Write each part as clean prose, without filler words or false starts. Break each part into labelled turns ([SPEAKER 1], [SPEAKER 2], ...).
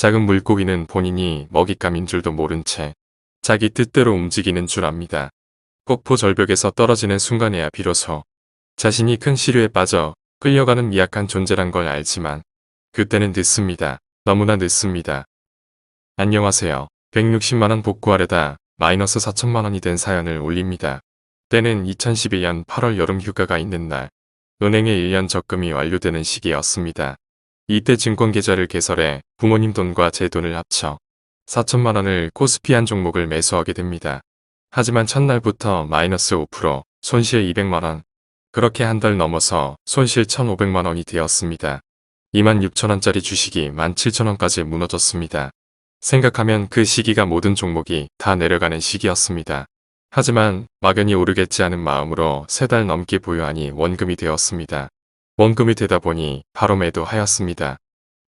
[SPEAKER 1] 작은 물고기는 본인이 먹잇감인 줄도 모른 채 자기 뜻대로 움직이는 줄 압니다. 폭포 절벽에서 떨어지는 순간에야 비로소 자신이 큰 시류에 빠져 끌려가는 미약한 존재란 걸 알지만 그때는 늦습니다. 너무나 늦습니다. 안녕하세요. 160만원 복구하려다 마이너스 4천만원이 된 사연을 올립니다. 때는 2011년 8월 여름 휴가가 있는 날, 은행의 1년 적금이 완료되는 시기였습니다. 이때 증권계좌를 개설해 부모님 돈과 제 돈을 합쳐 4천만원을 코스피 한 종목을 매수하게 됩니다. 하지만 첫날부터 마이너스 5%, 손실 200만원, 그렇게 한 달 넘어서 손실 1,500만원이 되었습니다. 26,000원짜리 주식이 17,000원까지 무너졌습니다. 생각하면 그 시기가 모든 종목이 다 내려가는 시기였습니다. 하지만 막연히 오르겠지 하는 마음으로 3달 넘게 보유하니 원금이 되었습니다. 원금이 되다 보니 바로 매도하였습니다.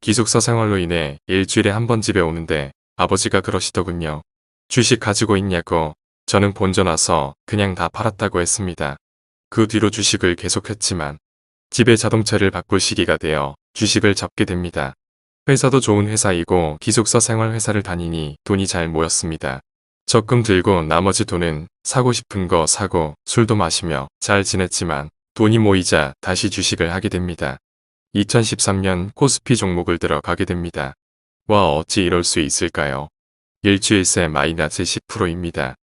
[SPEAKER 1] 기숙사 생활로 인해 일주일에 한 번 집에 오는데 아버지가 그러시더군요. 주식 가지고 있냐고. 저는 본전 와서 그냥 다 팔았다고 했습니다. 그 뒤로 주식을 계속했지만 집에 자동차를 바꿀 시기가 되어 주식을 접게 됩니다. 회사도 좋은 회사이고 기숙사 생활 회사를 다니니 돈이 잘 모였습니다. 적금 들고 나머지 돈은 사고 싶은 거 사고 술도 마시며 잘 지냈지만 돈이 모이자 다시 주식을 하게 됩니다. 2013년 코스피 종목을 들어가게 됩니다. 와, 어찌 이럴 수 있을까요? 일주일 새 마이너스 10%입니다.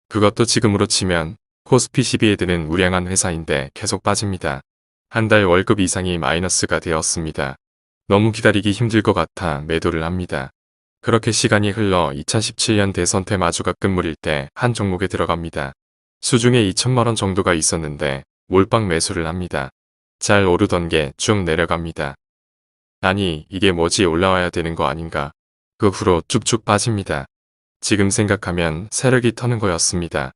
[SPEAKER 1] 그것도 지금으로 치면 코스피 12에 드는 우량한 회사인데 계속 빠집니다. 한 달 월급 이상이 마이너스가 되었습니다. 너무 기다리기 힘들 것 같아 매도를 합니다. 그렇게 시간이 흘러 2017년 대선 때 마주가 끝물일 때 한 종목에 들어갑니다. 수중에 2천만원 정도가 있었는데 몰빵 매수를 합니다. 잘 오르던 게 쭉 내려갑니다. 아니, 이게 뭐지, 올라와야 되는 거 아닌가. 그 후로 쭉쭉 빠집니다. 지금 생각하면 세력이 터는 거였습니다.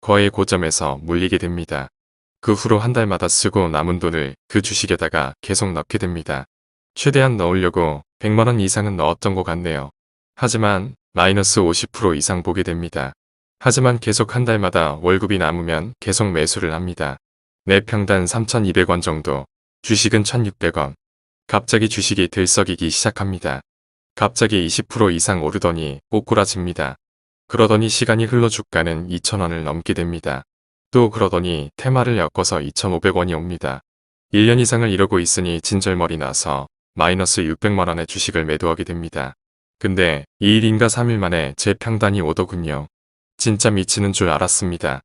[SPEAKER 1] 거의 고점에서 물리게 됩니다. 그 후로 한 달마다 쓰고 남은 돈을 그 주식에다가 계속 넣게 됩니다. 최대한 넣으려고 100만원 이상은 넣었던 것 같네요. 하지만 마이너스 50% 이상 보게 됩니다. 하지만 계속 한 달마다 월급이 남으면 계속 매수를 합니다. 내 평단 3,200원 정도, 주식은 1,600원. 갑자기 주식이 들썩이기 시작합니다. 갑자기 20% 이상 오르더니 꼬꾸라집니다. 그러더니 시간이 흘러 주가는 2,000원을 넘게 됩니다. 또 그러더니 테마를 엮어서 2,500원이 옵니다. 1년 이상을 이러고 있으니 진절머리 나서 마이너스 600만원의 주식을 매도하게 됩니다. 근데 2일인가 3일 만에 제 평단이 오더군요. 진짜 미치는 줄 알았습니다.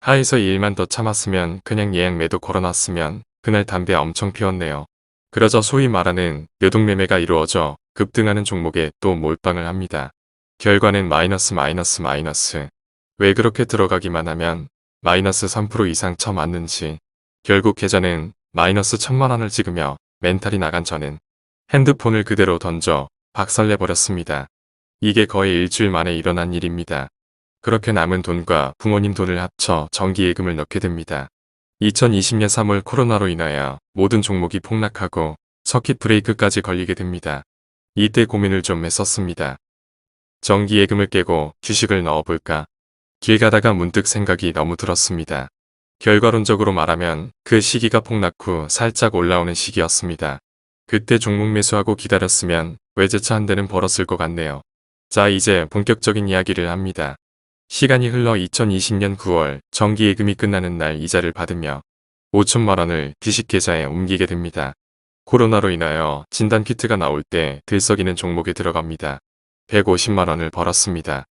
[SPEAKER 1] 하에서 2일만 더 참았으면 그냥 예약 매도 걸어놨으면 그날 담배 엄청 피웠네요. 그러자 소위 말하는 요동매매가 이루어져 급등하는 종목에 또 몰빵을 합니다. 결과는 마이너스. 왜 그렇게 들어가기만 하면 마이너스 3% 이상 쳐맞는지. 결국 계좌는 마이너스 1,000만원을 찍으며 멘탈이 나간 저는 핸드폰을 그대로 던져 박살내버렸습니다. 이게 거의 일주일 만에 일어난 일입니다. 그렇게 남은 돈과 부모님 돈을 합쳐 정기예금을 넣게 됩니다. 2020년 3월 코로나로 인하여 모든 종목이 폭락하고 서킷 브레이크까지 걸리게 됩니다. 이때 고민을 좀 했었습니다. 정기예금을 깨고 주식을 넣어볼까? 길 가다가 문득 생각이 너무 들었습니다. 결과론적으로 말하면 그 시기가 폭락 후 살짝 올라오는 시기였습니다. 그때 종목 매수하고 기다렸으면 외제차 한 대는 벌었을 것 같네요. 자, 이제 본격적인 이야기를 합니다. 시간이 흘러 2020년 9월 정기예금이 끝나는 날 이자를 받으며 5천만원을 주식계좌에 옮기게 됩니다. 코로나로 인하여 진단키트가 나올 때 들썩이는 종목에 들어갑니다. 150만원을 벌었습니다.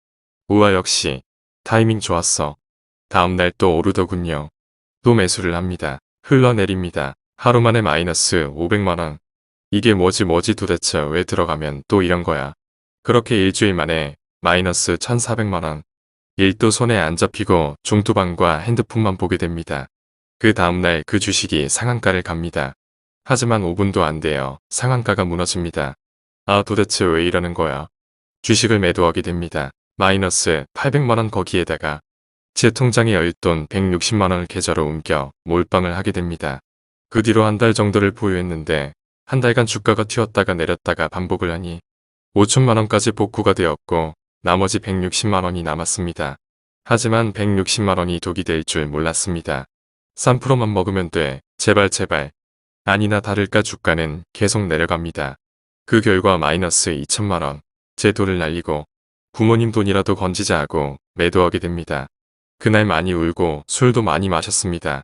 [SPEAKER 1] 우와, 역시 타이밍 좋았어. 다음날 또 오르더군요. 또 매수를 합니다. 흘러내립니다. 하루 만에 마이너스 500만원. 이게 뭐지 도대체, 왜 들어가면 또 이런 거야. 그렇게 일주일 만에 마이너스 1,400만원. 일도 손에 안 잡히고 중투방과 핸드폰만 보게 됩니다. 그 다음날 그 주식이 상한가를 갑니다. 하지만 5분도 안 돼요. 상한가가 무너집니다. 아, 도대체 왜 이러는 거야. 주식을 매도하게 됩니다. 마이너스 800만원, 거기에다가 제 통장에 여윳돈 160만원을 계좌로 옮겨 몰빵을 하게 됩니다. 그 뒤로 한 달 정도를 보유했는데 한 달간 주가가 튀었다가 내렸다가 반복을 하니 5천만원까지 복구가 되었고 나머지 160만원이 남았습니다. 하지만 160만원이 독이 될 줄 몰랐습니다. 3%만 먹으면 돼. 제발. 아니나 다를까 주가는 계속 내려갑니다. 그 결과 마이너스 2천만원. 제 돈을 날리고 부모님 돈이라도 건지자 하고 매도하게 됩니다. 그날 많이 울고 술도 많이 마셨습니다.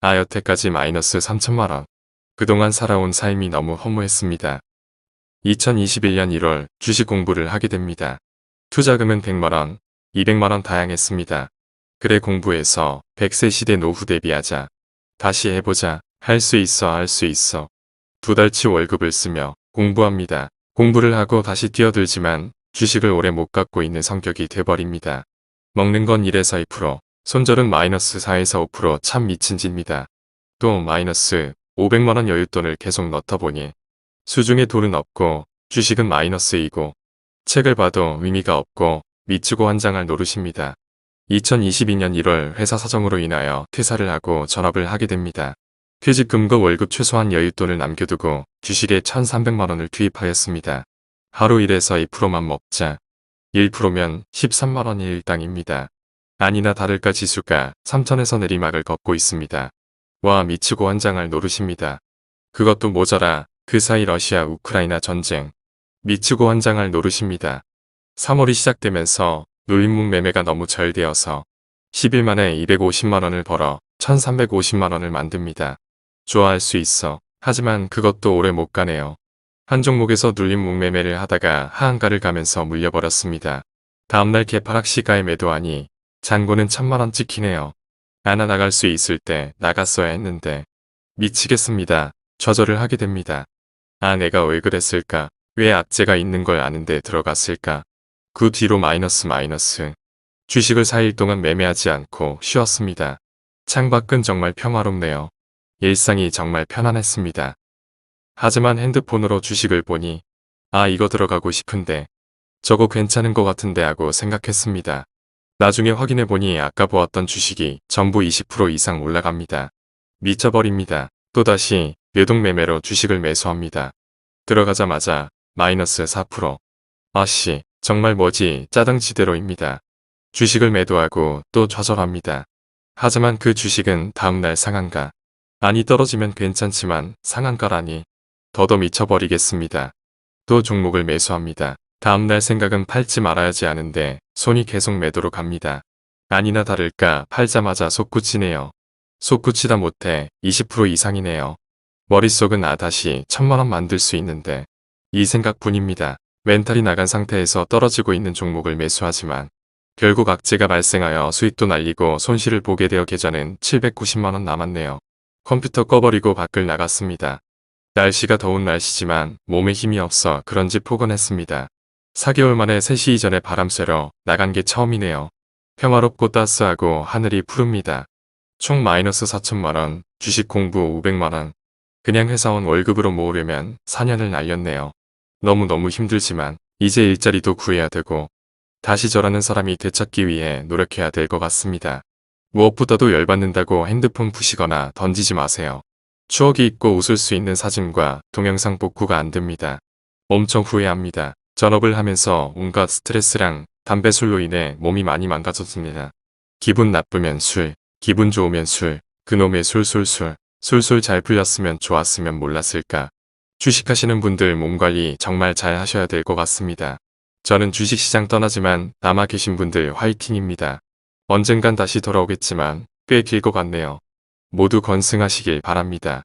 [SPEAKER 1] 여태까지 마이너스 3천만 원. 그동안 살아온 삶이 너무 허무했습니다. 2021년 1월 주식 공부를 하게 됩니다. 투자금은 100만 원, 200만 원 다양했습니다. 그래 공부해서 100세 시대 노후 대비하자. 다시 해보자. 할 수 있어, 할 수 있어. 2달치 월급을 쓰며 공부합니다. 공부를 하고 다시 뛰어들지만 주식을 오래 못 갖고 있는 성격이 돼버립니다. 먹는 건 1에서 2%, 손절은 마이너스 4에서 5%. 참 미친 짓입니다. 또 마이너스 500만 원 여윳돈을 계속 넣다 보니 수중에 돈은 없고 주식은 마이너스이고 책을 봐도 의미가 없고 미치고 환장할 노릇입니다. 2022년 1월 회사 사정으로 인하여 퇴사를 하고 전업을 하게 됩니다. 퇴직금과 월급 최소한 여윳돈을 남겨두고 주식에 1,300만 원을 투입하였습니다. 하루 1에서 2%만 먹자. 1%면 13만 원이 일당입니다. 아니나 다를까 지수가 3천에서 내리막을 걷고 있습니다. 와 미치고 환장할 노릇입니다. 그것도 모자라 그 사이 러시아 우크라이나 전쟁. 미치고 환장할 노릇입니다. 3월이 시작되면서 누린목 매매가 너무 잘 되어서 10일 만에 250만 원을 벌어 1,350만 원을 만듭니다. 좋아할 수 있어. 하지만 그것도 오래 못 가네요. 한 종목에서 눌림목 매매를 하다가 하한가를 가면서 물려버렸습니다. 다음날 개파락 시가에 매도하니 잔고는 1,000만 원 찍히네요. 하나 나갈 수 있을 때 나갔어야 했는데 미치겠습니다. 좌절을 하게 됩니다. 내가 왜 그랬을까? 왜 악재가 있는 걸 아는데 들어갔을까? 그 뒤로 마이너스. 주식을 4일 동안 매매하지 않고 쉬었습니다. 창밖은 정말 평화롭네요. 일상이 정말 편안했습니다. 하지만 핸드폰으로 주식을 보니 이거 들어가고 싶은데 저거 괜찮은 것 같은데 하고 생각했습니다. 나중에 확인해보니 아까 보았던 주식이 전부 20% 이상 올라갑니다. 미쳐버립니다. 또다시 외동매매로 주식을 매수합니다. 들어가자마자 마이너스 4%. 아씨, 정말 뭐지 짜증지대로입니다. 주식을 매도하고 또 좌절합니다. 하지만 그 주식은 다음날 상한가. 떨어지면 괜찮지만 상한가라니. 더더 미쳐버리겠습니다. 또 종목을 매수합니다. 다음날 생각은 팔지 말아야지 하는데 손이 계속 매도로 갑니다. 아니나 다를까 팔자마자 솟구치네요. 솟구치다 못해 20% 이상이네요. 머릿속은 다시 1,000만 원 만들 수 있는데 이 생각뿐입니다. 멘탈이 나간 상태에서 떨어지고 있는 종목을 매수하지만 결국 악재가 발생하여 수익도 날리고 손실을 보게 되어 계좌는 790만 원 남았네요. 컴퓨터 꺼버리고 밖을 나갔습니다. 날씨가 더운 날씨지만 몸에 힘이 없어 그런지 포근했습니다. 4개월 만에 3시 이전에 바람 쐬러 나간 게 처음이네요. 평화롭고 따스하고 하늘이 푸릅니다. 총 마이너스 4천만 원, 주식 공부 500만 원. 그냥 회사원 월급으로 모으려면 4년을 날렸네요. 너무너무 힘들지만 이제 일자리도 구해야 되고 다시 저라는 사람이 되찾기 위해 노력해야 될 것 같습니다. 무엇보다도 열받는다고 핸드폰 부시거나 던지지 마세요. 추억이 있고 웃을 수 있는 사진과 동영상 복구가 안 됩니다. 엄청 후회합니다. 전업을 하면서 온갖 스트레스랑 담배 술로 인해 몸이 많이 망가졌습니다. 기분 나쁘면 술, 기분 좋으면 술, 그놈의 술술술, 술술 잘 풀렸으면 좋았으면 몰랐을까. 주식하시는 분들 몸관리 정말 잘 하셔야 될 것 같습니다. 저는 주식시장 떠나지만 남아 계신 분들 화이팅입니다. 언젠간 다시 돌아오겠지만 꽤 길 것 같네요. 모두 건승하시길 바랍니다.